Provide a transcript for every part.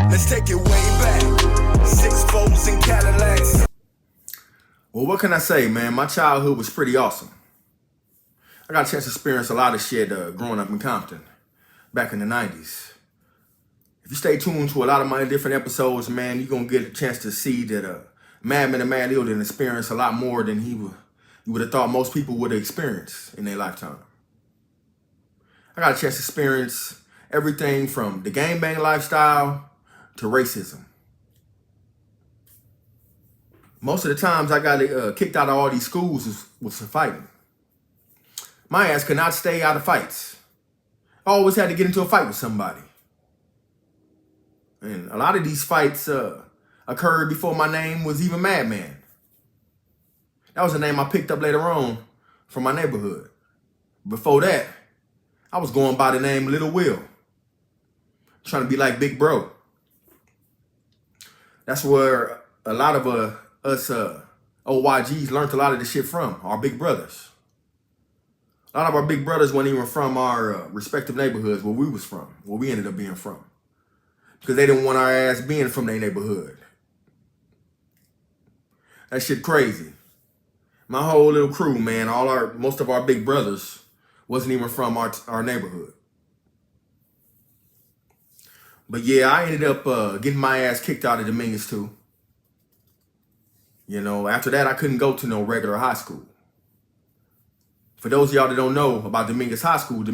Let's take it way back. 6 foes and Cadillacs. Well, what can I say, man? My childhood was pretty awesome. I got a chance to experience a lot of shit growing up in Compton back in the 90s. If you stay tuned to a lot of my different episodes, man, you're going to get a chance to see that Madman and Mad Lil didn't experience a lot more than you would have thought most people would have experienced in their lifetime. I got a chance to experience everything from the gangbang lifestyle to racism. Most of the times I got kicked out of all these schools was for fighting. My ass could not stay out of fights. I always had to get into a fight with somebody. And a lot of these fights occurred before my name was even Madman. That was a name I picked up later on from my neighborhood. Before that, I was going by the name Little Will, trying to be like Big Bro. That's where a lot of us OYGs learned a lot of the shit from, our big brothers. A lot of our big brothers weren't even from our respective neighborhoods where we was from, where we ended up being from. Because they didn't want our ass being from their neighborhood. That shit crazy. My whole little crew, man, most of our big brothers wasn't even from our neighborhood. But yeah, I ended up getting my ass kicked out of Dominguez too. You know, after that, I couldn't go to no regular high school. For those of y'all that don't know about Dominguez High School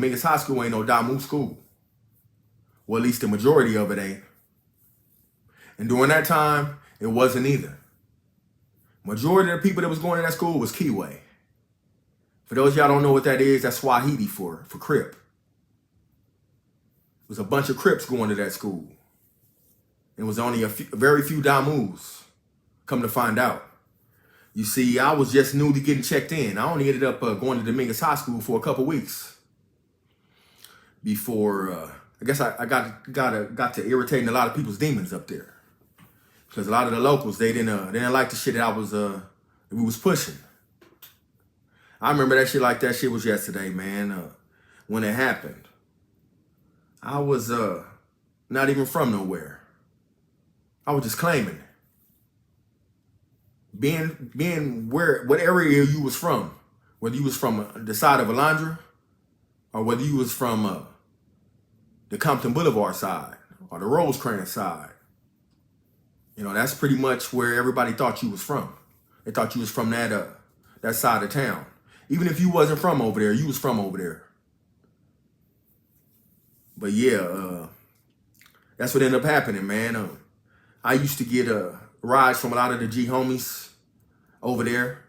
ain't no Damu school. Well, at least the majority of it ain't. And during that time, it wasn't either. Majority of the people that was going to that school was Kiwi. For those of y'all don't know what that is, that's Swahili for Crip. It was a bunch of Crips going to that school. It was only very few Damus, come to find out. You see, I was just newly getting checked in. I only ended up going to Dominguez High School for a couple weeks before I guess I got to irritating a lot of people's demons up there. Because a lot of the locals, they didn't like the shit that we was pushing. I remember that shit like that shit was yesterday, man. When it happened, I was not even from nowhere. I was just claiming it. Being what area you was from, whether you was from the side of Alondra or whether you was from the Compton Boulevard side or the Rosecrans side. You know, that's pretty much where everybody thought you was from. They thought you was from that side of town. Even if you wasn't from over there, you was from over there. But yeah, that's what ended up happening, man. I used to get rides from a lot of the G homies over there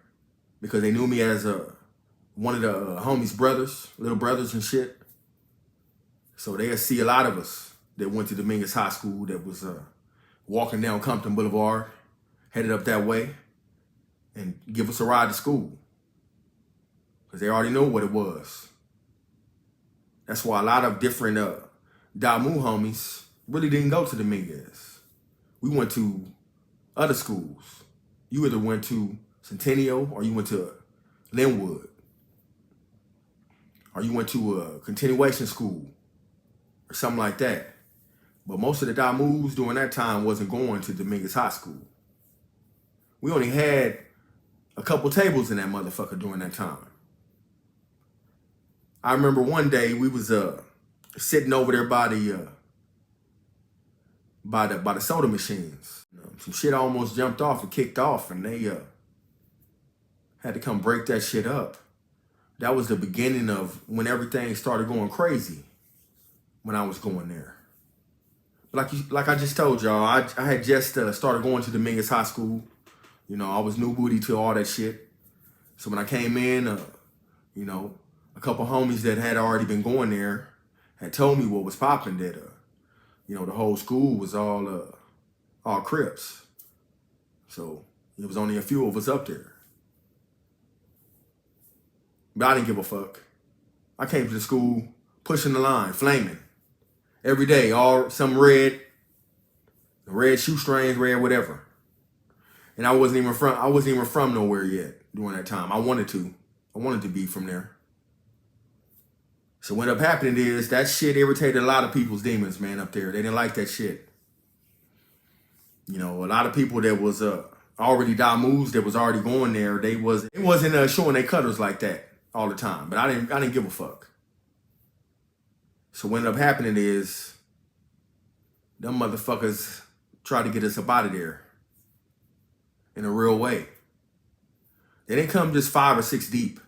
because they knew me as one of the homies' brothers, little brothers and shit. So they'd see a lot of us that went to Dominguez High School that was walking down Compton Boulevard, headed up that way, and give us a ride to school. Because they already know what it was. That's why a lot of different Damu homies really didn't go to Dominguez. We went to other schools. You either went to Centennial or you went to Linwood. Or you went to a continuation school or something like that. But most of the Damus during that time wasn't going to Dominguez High School. We only had a couple tables in that motherfucker during that time. I remember one day we was sitting over there by the soda machines. Some shit almost jumped off and kicked off, and they had to come break that shit up. That was the beginning of when everything started going crazy when I was going there. But like I just told y'all, I had just started going to Dominguez High School. You know, I was new booty to all that shit. So when I came in, you know, a couple homies that had already been going there had told me what was popping, that you know, the whole school was all Crips. So it was only a few of us up there. But I didn't give a fuck. I came to the school pushing the line, flaming. Every day, some red shoestrings, red whatever. And I wasn't even from nowhere yet during that time. I wanted to be from there. So what ended up happening is that shit irritated a lot of people's demons, man, up there. They didn't like that shit. You know, a lot of people that was already moves that was already going there, it wasn't showing their colors like that all the time. But I didn't give a fuck. So what ended up happening is them motherfuckers tried to get us up out of there in a real way. They didn't come just 5 or 6 deep.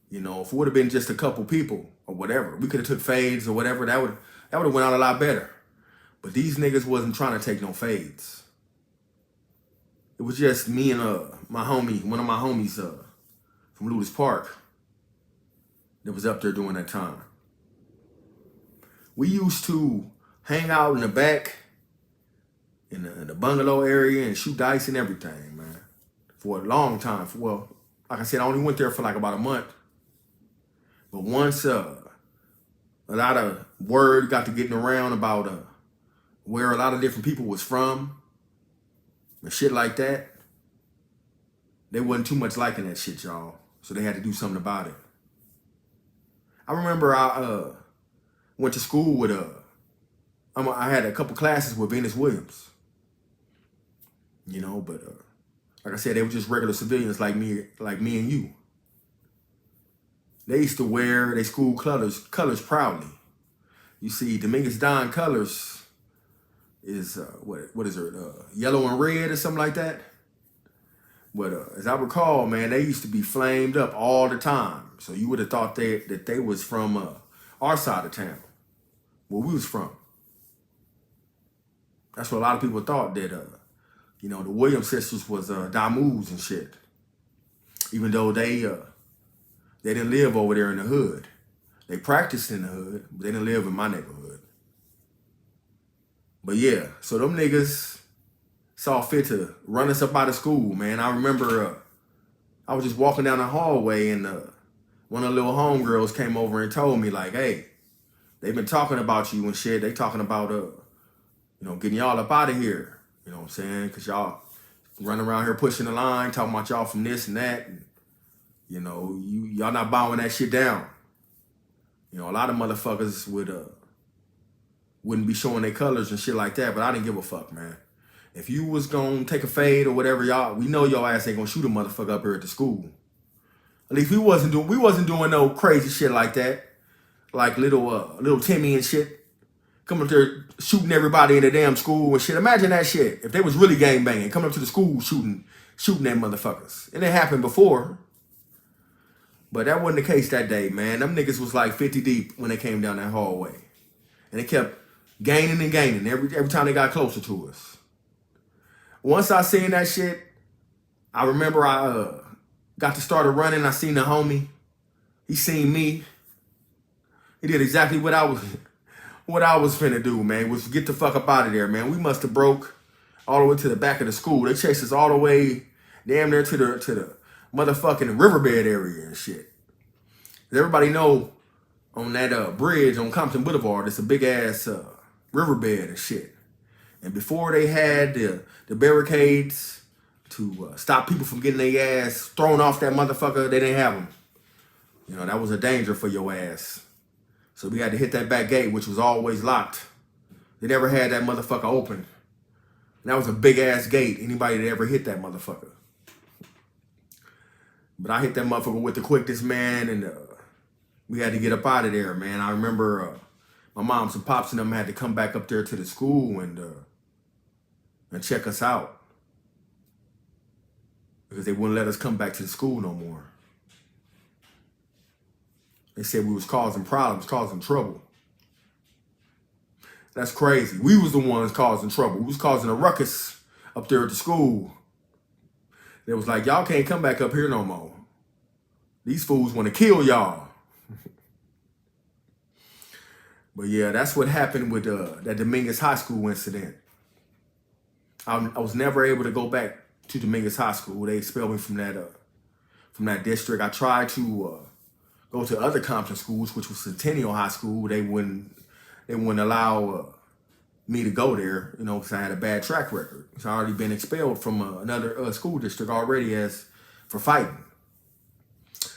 You know, if it would have been just a couple people or whatever, we could have took fades or whatever. That would have went out a lot better. But these niggas wasn't trying to take no fades. It was just me and my homie, one of my homies from Lewis Park that was up there during that time. We used to hang out in the back in the bungalow area and shoot dice and everything, man. For a long time. Well, like I said, I only went there for like about a month. But once a lot of word got to getting around about where a lot of different people was from and shit like that, they wasn't too much liking that shit, y'all. So they had to do something about it. I remember I went to school with I had a couple classes with Venus Williams. You know, but like I said, they were just regular civilians like me and you. They used to wear their school colors proudly. You see, Dominguez Don colors is what is it? Yellow and red or something like that. But as I recall, man, they used to be flamed up all the time. So you would have thought that they was from our side of town, where we was from. That's what a lot of people thought, that you know, the Williams sisters was Damus and shit. Even though they didn't live over there in the hood. They practiced in the hood, but they didn't live in my neighborhood. But yeah, so them niggas saw fit to run us up out of school, man. I remember I was just walking down the hallway and one of the little homegirls came over and told me, like, hey, they've been talking about you and shit. They talking about, you know, getting y'all up out of here. You know what I'm saying? Because y'all running around here pushing the line, talking about y'all from this and that. And, you know, y'all not bowing that shit down. You know, a lot of motherfuckers wouldn't be showing their colors and shit like that, but I didn't give a fuck, man. If you was gonna take a fade or whatever, we know your ass ain't gonna shoot a motherfucker up here at the school. At least we wasn't doing no crazy shit like that. Like little Timmy and shit. Coming up there shooting everybody in the damn school and shit. Imagine that shit. If they was really gang banging, coming up to the school shooting them motherfuckers. It didn't happen before. But that wasn't the case that day, man. Them niggas was like 50 deep when they came down that hallway. And they kept gaining and gaining every time they got closer to us. Once I seen that shit, I remember I got to start running. I seen the homie. He seen me. He did exactly what I was finna do, man, was get the fuck up out of there, man. We must have broke all the way to the back of the school. They chased us all the way damn near to the motherfucking riverbed area and shit. Everybody know on that bridge on Compton Boulevard, it's a big ass riverbed and shit. And before they had the barricades to stop people from getting their ass thrown off that motherfucker, they didn't have them. You know, that was a danger for your ass. So we had to hit that back gate, which was always locked. They never had that motherfucker open. And that was a big ass gate. Anybody that ever hit that motherfucker. But I hit that motherfucker with the quickness, man, and we had to get up out of there, man. I remember my moms and pops and them had to come back up there to the school and check us out. Because they wouldn't let us come back to the school no more. They said we was causing problems, causing trouble. That's crazy. We was the ones causing trouble. We was causing a ruckus up there at the school. They was like, y'all can't come back up here no more. These fools want to kill y'all. But yeah, that's what happened with that Dominguez High School incident. I was never able to go back to Dominguez High School. They expelled me from that district. I tried to go to other Compton schools, which was Centennial High School. They wouldn't allow me to go there, you know, because I had a bad track record. So I already been expelled from another school district already for fighting.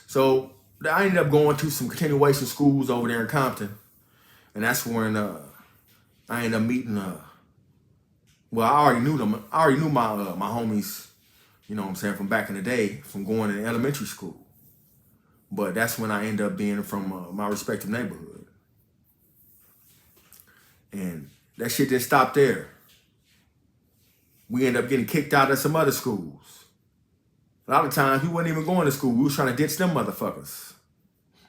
So I ended up going to some continuation schools over there in Compton. And that's when I ended up meeting Well, I already knew them. I already knew my homies, you know what I'm saying, from back in the day, from going to elementary school. But that's when I ended up being from my respective neighborhood. And that shit didn't stop there. We ended up getting kicked out of some other schools. A lot of times we wasn't even going to school. We was trying to ditch them motherfuckers.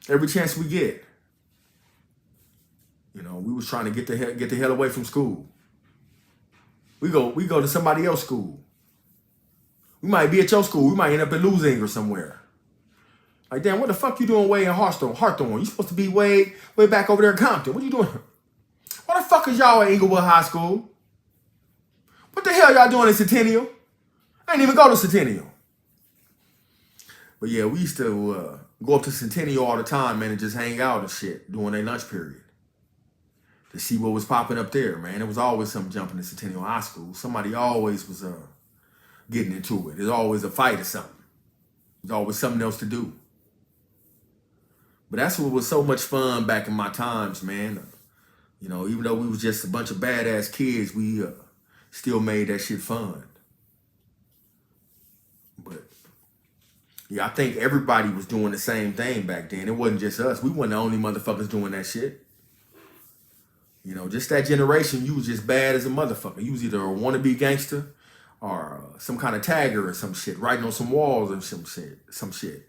Every chance we get. You know, we was trying to get the hell away from school. We go to somebody else's school. We might be at your school. We might end up in Losing or somewhere. Like, damn, what the fuck you doing way in Hawthorne? You supposed to be way back over there in Compton. What you doing? What the fuck is y'all at Inglewood High School? What the hell y'all doing in Centennial? I ain't even go to Centennial. But yeah, we used to go up to Centennial all the time, man, and just hang out and shit during their lunch period. To see what was popping up there, man. There was always something jumping in Centennial High School. Somebody always was getting into it. There's always a fight or something. There's always something else to do. But that's what was so much fun back in my times, man. You know, even though we was just a bunch of badass kids, we still made that shit fun. But yeah, I think everybody was doing the same thing back then. It wasn't just us. We weren't the only motherfuckers doing that shit. You know, just that generation, you was just bad as a motherfucker. You was either a wannabe gangster or some kind of tagger or some shit, writing on some walls or some shit.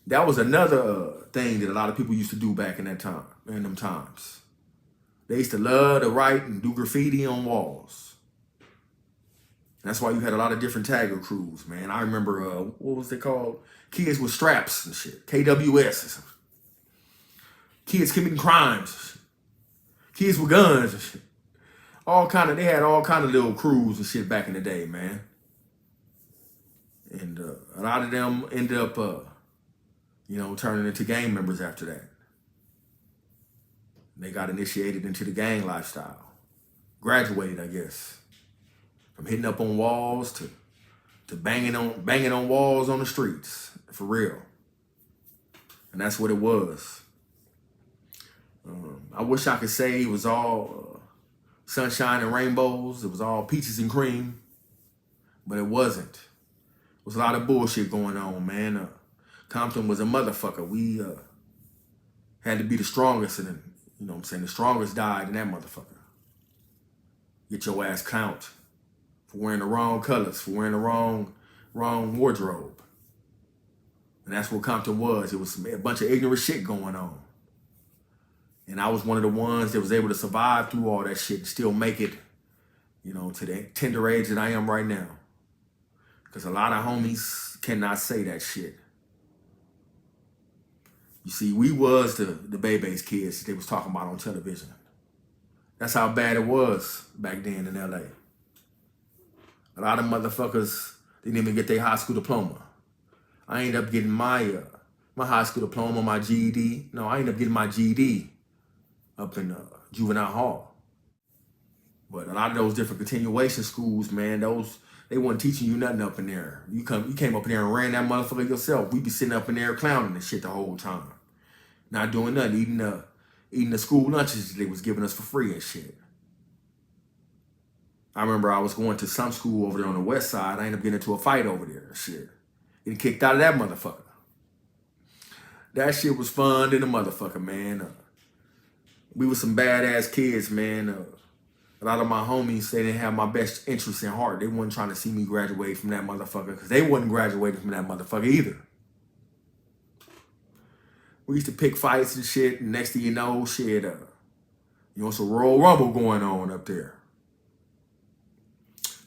That was another thing that a lot of people used to do back in them times. They used to love to write and do graffiti on walls. That's why you had a lot of different tagger crews, man. I remember, what was they called? Kids with straps and shit. KWS or something. Kids committing crimes. Kids with guns and shit. They had all kind of little crews and shit back in the day, man. And a lot of them ended up, turning into gang members after that. They got initiated into the gang lifestyle. Graduated, I guess. From hitting up on walls to banging on walls on the streets. For real. And that's what it was. I wish I could say it was all sunshine and rainbows. It was all peaches and cream. But it wasn't. There was a lot of bullshit going on, man. Compton was a motherfucker. We had to be the strongest, and you know what I'm saying, the strongest died in that motherfucker. Get your ass count for wearing the wrong colors, for wearing the wrong wardrobe. And that's what Compton was. It was a bunch of ignorant shit going on. And I was one of the ones that was able to survive through all that shit and still make it, to the tender age that I am right now. Because a lot of homies cannot say that shit. You see, we was the Bebe's kids they was talking about on television. That's how bad it was back then in LA. A lot of motherfuckers didn't even get their high school diploma. I ended up getting my high school diploma, my GED. No, I ended up getting my GED up in juvenile hall. But a lot of those different continuation schools, man, they wasn't teaching you nothing up in there. You came up in there and ran that motherfucker yourself. We be sitting up in there clowning and shit the whole time. Not doing nothing, eating the school lunches they was giving us for free and shit. I remember I was going to some school over there on the west side. I ended up getting into a fight over there and shit. Getting kicked out of that motherfucker. That shit was fun than a motherfucker, man. We were some badass kids, man. A lot of my homies, they didn't have my best interests in heart. They wasn't trying to see me graduate from that motherfucker because they wasn't graduating from that motherfucker either. We used to pick fights and shit, and next thing you know, shit, some Royal Rumble going on up there.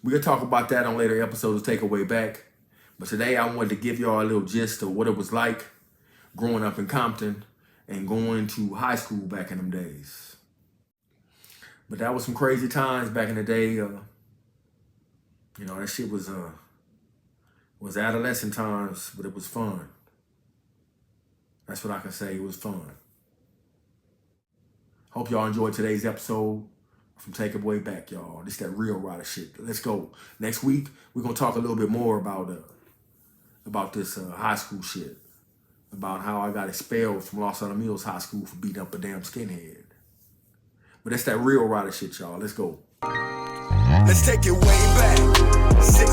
We're going to talk about that on later episodes of Takeaway Back. But today I wanted to give y'all a little gist of what it was like growing up in Compton and going to high school back in them days. But that was some crazy times back in the day. That shit was adolescent times, but it was fun. That's what I can say. It was fun. Hope y'all enjoyed today's episode from Takeaway Back, y'all. This that real rider shit. Let's go. Next week, we're going to talk a little bit more about this high school shit. About how I got expelled from Los Alamitos High School for beating up a damn skinhead. But that's that real rider shit, y'all. Let's go. Let's take it way back. Six